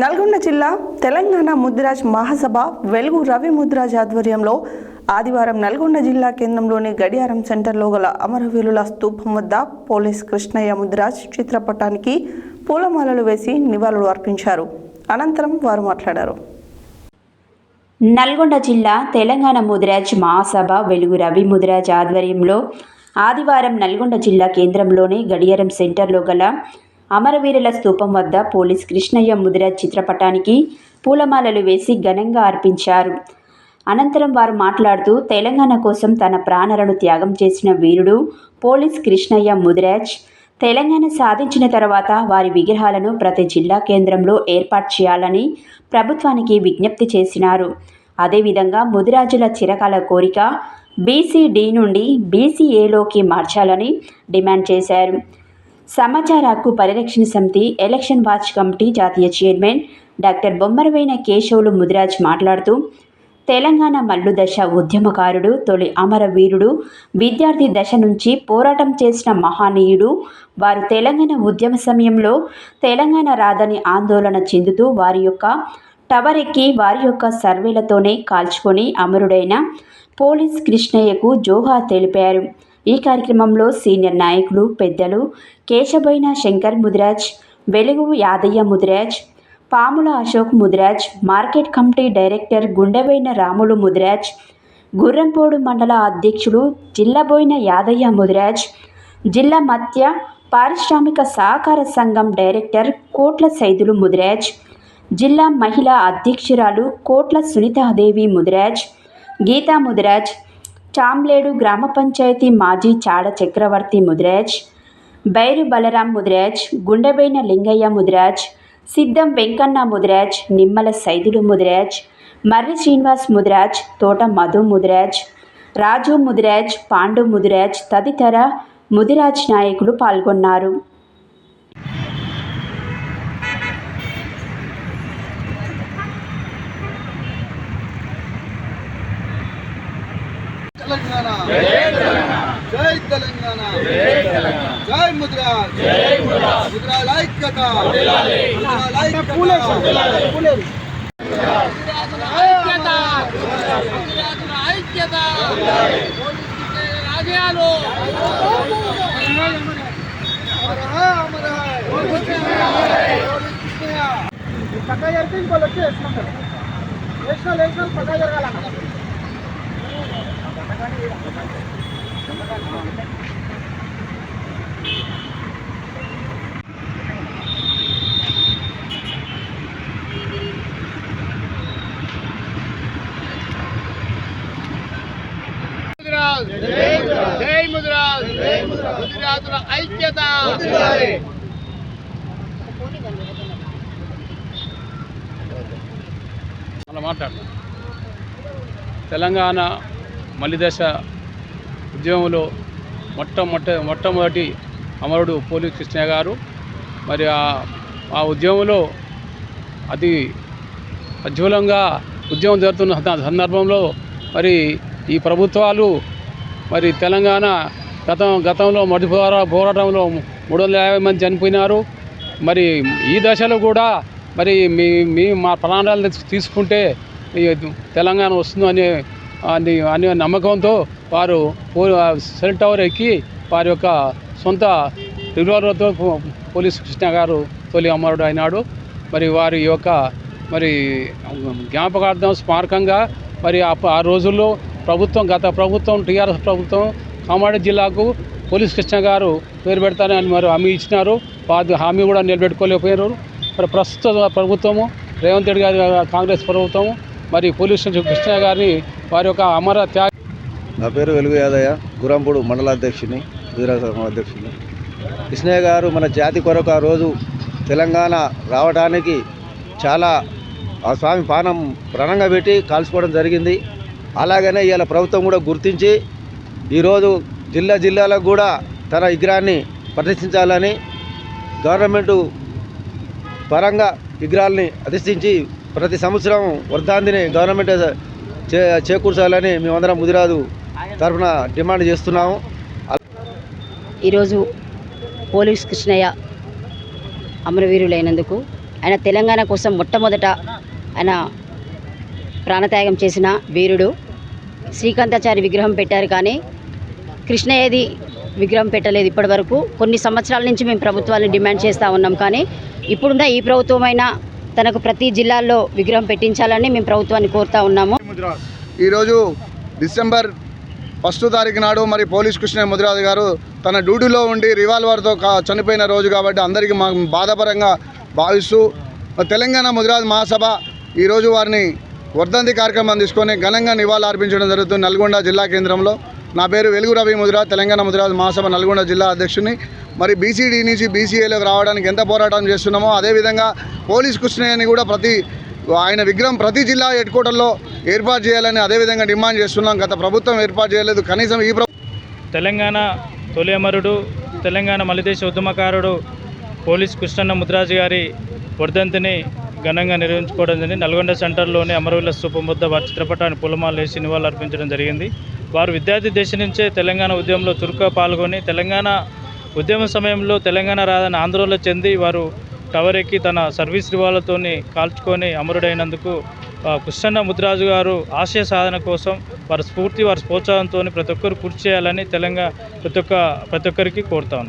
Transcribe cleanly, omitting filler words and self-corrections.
నల్గొండ జిల్లా తెలంగాణ ముద్రాజ్ మహాసభ వెలుగు రవి ముద్రాజ్ ఆధ్వర్యంలో ఆదివారం నల్గొండ జిల్లా కేంద్రంలోని గడియారం సెంటర్లో గల అమరవీరుల స్తూపం వద్ద పోలీస్ కృష్ణయ్య ముద్రాజ్ చిత్రపటానికి పూలమాలలు వేసి నివాళులు అర్పించారు. అనంతరం వారు మాట్లాడారు. నల్గొండ జిల్లా తెలంగాణ ముద్రాజ్ మహాసభ వెలుగు రవి ముద్రాజ్ ఆధ్వర్యంలో ఆదివారం నల్గొండ జిల్లా కేంద్రంలోని గడియారం సెంటర్లో గల అమరవీరుల స్తూపం వద్ద పోలీస్ కృష్ణయ్య ముద్రాజ్ చిత్రపటానికి పూలమాలలు వేసి ఘనంగా అర్పించారు. అనంతరం వారు మాట్లాడుతూ తెలంగాణ కోసం తన ప్రాణాలను త్యాగం చేసిన వీరుడు పోలీస్ కృష్ణయ్య ముద్రాజ్ తెలంగాణ సాధించిన తర్వాత వారి విగ్రహాలను ప్రతి జిల్లా కేంద్రంలో ఏర్పాటు చేయాలని ప్రభుత్వానికి విజ్ఞప్తి చేసినారు. అదేవిధంగా ముదిరాజుల చిరకాల కోరిక బీసీడీ నుండి బీసీఏలోకి మార్చాలని డిమాండ్ చేశారు. సమాచార హక్కు పరిరక్షణ సమితి ఎలక్షన్ వాచ్ కమిటీ జాతీయ చైర్మన్ డాక్టర్ బొమ్మరవైన కేశవులు ముదిరాజ్ మాట్లాడుతూ తెలంగాణ మల్లు దశ ఉద్యమకారుడు, తొలి అమరవీరుడు, విద్యార్థి దశ నుంచి పోరాటం చేసిన మహానీయుడు. వారు తెలంగాణ ఉద్యమ సమయంలో తెలంగాణ రాదని ఆందోళన చెందుతూ వారి యొక్క టవర్ ఎక్కి వారి యొక్క సర్వేలతోనే కాల్చుకొని అమరుడైన పోలీస్ కృష్ణయ్యకు జోహార్ తెలిపారు. ఈ కార్యక్రమంలో సీనియర్ నాయకులు పెద్దలు కేశబైన Shankar Mudiraj, Velugu Yadaiah Mudiraj, Pamula Ashok Mudiraj, market committee director Gundeboina Ramulu Mudiraj, Gurrampode మండల అధ్యక్షుడు జిల్లబోయిన యాదయ్య ముద్రాజ్, జిల్లా మత్స్య పారిశ్రామిక సహకార సంఘం డైరెక్టర్ కోట్ల సైదులు ముద్రాజ్, జిల్లా మహిళా అధ్యక్షురాలు కోట్ల సునీతాదేవి ముద్రాజ్, గీతా ముద్రాజ్, చాంబ్లేడు గ్రామ పంచాయతీ మాజీ చాడ చక్రవర్తి ముద్రాజ్, బైరు బలరాం ముద్రాజ్, గుండెబైన లింగయ్య ముద్రాజ్, సిద్ధం వెంకన్న ముద్రాజ్, నిమ్మల సైదులు ముద్రాజ్, మర్రి శ్రీనివాస్ ముద్రాజ్, తోట మధు ముద్రాజ్, రాజు ముద్రాజ్, పాండు ముద్రాజ్ తదితర ముదిరాజ్ నాయకులు పాల్గొన్నారు. జై తెలంగాణ, జై ముద్రాజ్, ముద్రాజ్ ఐక్యత, రాజ్యాలు పక్కా జరిగితే ఇంకోళ్ళు వచ్చి వేసుకుంటారు. వేసిన పక్కా జరగాలన్న జై ముద్రాజ్, ముదిరాజుల ఐక్యత. తెలంగాణ మలిదశ ఉద్యమంలో మొట్టమొదటి అమరుడు పోలీస్ కృష్ణయ్య గారు. మరి ఆ ఉద్యమంలో అతి ఉజ్వలంగా ఉద్యమం జరుగుతున్న సందర్భంలో మరి ఈ ప్రభుత్వాలు మరి తెలంగాణ గతంలో మొదటి పోరాటంలో 350 మంది చనిపోయినారు. మరి ఈ దశలో కూడా మరి మా ప్రాణాలు తీసుకుంటే తెలంగాణ వస్తుందని అనే నమ్మకంతో వారు సెల్ టవర్ ఎక్కి వారి యొక్క సొంత రివాల్వర్తో పోలీస్ కృష్ణ గారు తొలి అమరుడు అయినాడు. మరి వారి యొక్క మరి జ్ఞాపకార్థం స్మారకంగా మరి ఆ రోజుల్లో గత ప్రభుత్వం టీఆర్ఎస్ ప్రభుత్వం కామారెడ్డి జిల్లాకు పోలీస్ కృష్ణ గారు పేరు పెడతారని మరి హామీ ఇచ్చినారు. వారి హామీ కూడా నిలబెట్టుకోలేకపోయినారు. మరి ప్రస్తుత ప్రభుత్వము రేవంత్ రెడ్డి గారి కాంగ్రెస్ ప్రభుత్వము మరి పోలీస్ కృష్ణ గారిని వారి యొక్క అమర త్యాగ. నా పేరు వెలుగు యాదయ్య, గుర్రంపోడు మండలాధ్యక్షుని, గుజరాత్ అధ్యక్షుని. కృష్ణయ్య గారు మన జాతి కొరకు ఆ రోజు తెలంగాణ రావడానికి చాలా ఆ స్వామి ప్రాణంగా పెట్టి కాల్చుకోవడం జరిగింది. అలాగనే ఇవాళ ప్రభుత్వం కూడా గుర్తించి ఈరోజు జిల్లాలకు కూడా తన విగ్రహాన్ని ప్రతిష్ఠించాలని గవర్నమెంటు పరంగా విగ్రహాలని ప్రతిష్ఠించి ప్రతి సంవత్సరం వర్ధాంతిని గవర్నమెంట్ చేకూర్చాలని మేమందరం ముదిరాజు తరఫున డిమాండ్ చేస్తున్నాము. ఈరోజు పోలీస్ కృష్ణయ్య అమరవీరులైనందుకు ఆయన తెలంగాణ కోసం మొట్టమొదట ఆయన ప్రాణత్యాగం చేసిన వీరుడు. శ్రీకాంతాచారి విగ్రహం పెట్టారు కానీ కృష్ణయ్యది విగ్రహం పెట్టలేదు ఇప్పటి వరకు. కొన్ని సంవత్సరాల నుంచి మేము ప్రభుత్వాన్ని డిమాండ్ చేస్తూ ఉన్నాం, కానీ ఇప్పుడున్న ఈ ప్రభుత్వమైనా తనకు ప్రతి జిల్లాల్లో విగ్రహం పెట్టించాలని మేము ప్రభుత్వాన్ని కోరుతా ఉన్నాము. ఈరోజు డిసెంబర్ 1 తారీఖు నాడు మరి పోలీస్ కృష్ణయ్య ముదిరాజు గారు తన డ్యూటీలో ఉండి రివాల్వర్తో చనిపోయిన రోజు కాబట్టి అందరికీ మా బాధాపరంగా భావిస్తూ తెలంగాణ ముదిరాజు మహాసభ ఈరోజు వారిని వర్ధంతి కార్యక్రమం తీసుకొని ఘనంగా నివాళులు అర్పించడం జరుగుతుంది నల్గొండ జిల్లా కేంద్రంలో. నా పేరు వెలుగు రవి ముదిరాజ్, తెలంగాణ ముదిరాజు మహాసభ నల్గొండ జిల్లా అధ్యక్షుని. మరి బీసీడీ నుంచి బీసీఏలోకి రావడానికి ఎంత పోరాటం చేస్తున్నామో అదేవిధంగా పోలీస్ కృష్ణయ్యని కూడా ఆయన విగ్రహం ప్రతి జిల్లా హెడ్ క్వార్టర్లో ఏర్పాటు చేయాలని అదేవిధంగా డిమాండ్ చేస్తున్నాం. గత ప్రభుత్వం ఏర్పాటు చేయలేదు, కనీసం ఈ తెలంగాణ తొలి అమరుడు, తెలంగాణ మలిదేశ ఉద్యమకారుడు పోలీస్ కృష్ణయ్య ముదిరాజు గారి వర్ధంతిని ఘనంగా నిర్వహించుకోవడం జరిగింది. నల్గొండ సెంటర్లోని అమరవీరుల స్తూపం వద్ద వారి చిత్రపటాన్ని పూలమాలలు వేసి నివాళులు అర్పించడం జరిగింది. వారు విద్యార్థి దశ నుంచే తెలంగాణ ఉద్యమంలో చురుకుగా పాల్గొని తెలంగాణ ఉద్యమ సమయంలో తెలంగాణ రాదని ఆందోళన చెంది వారు టవర్ ఎక్కి తన సర్వీస్ రివాల్వర్తోని కాల్చుకొని అమరుడైనందుకు కృష్ణయ్య ముదిరాజు గారు ఆశయ సాధన కోసం వారి స్ఫూర్తి, వారి ప్రోత్సాహంతో ప్రతి ఒక్కరు కృషి చేయాలని ప్రతి ఒక్కరికి కోరుతా ఉన్నాం.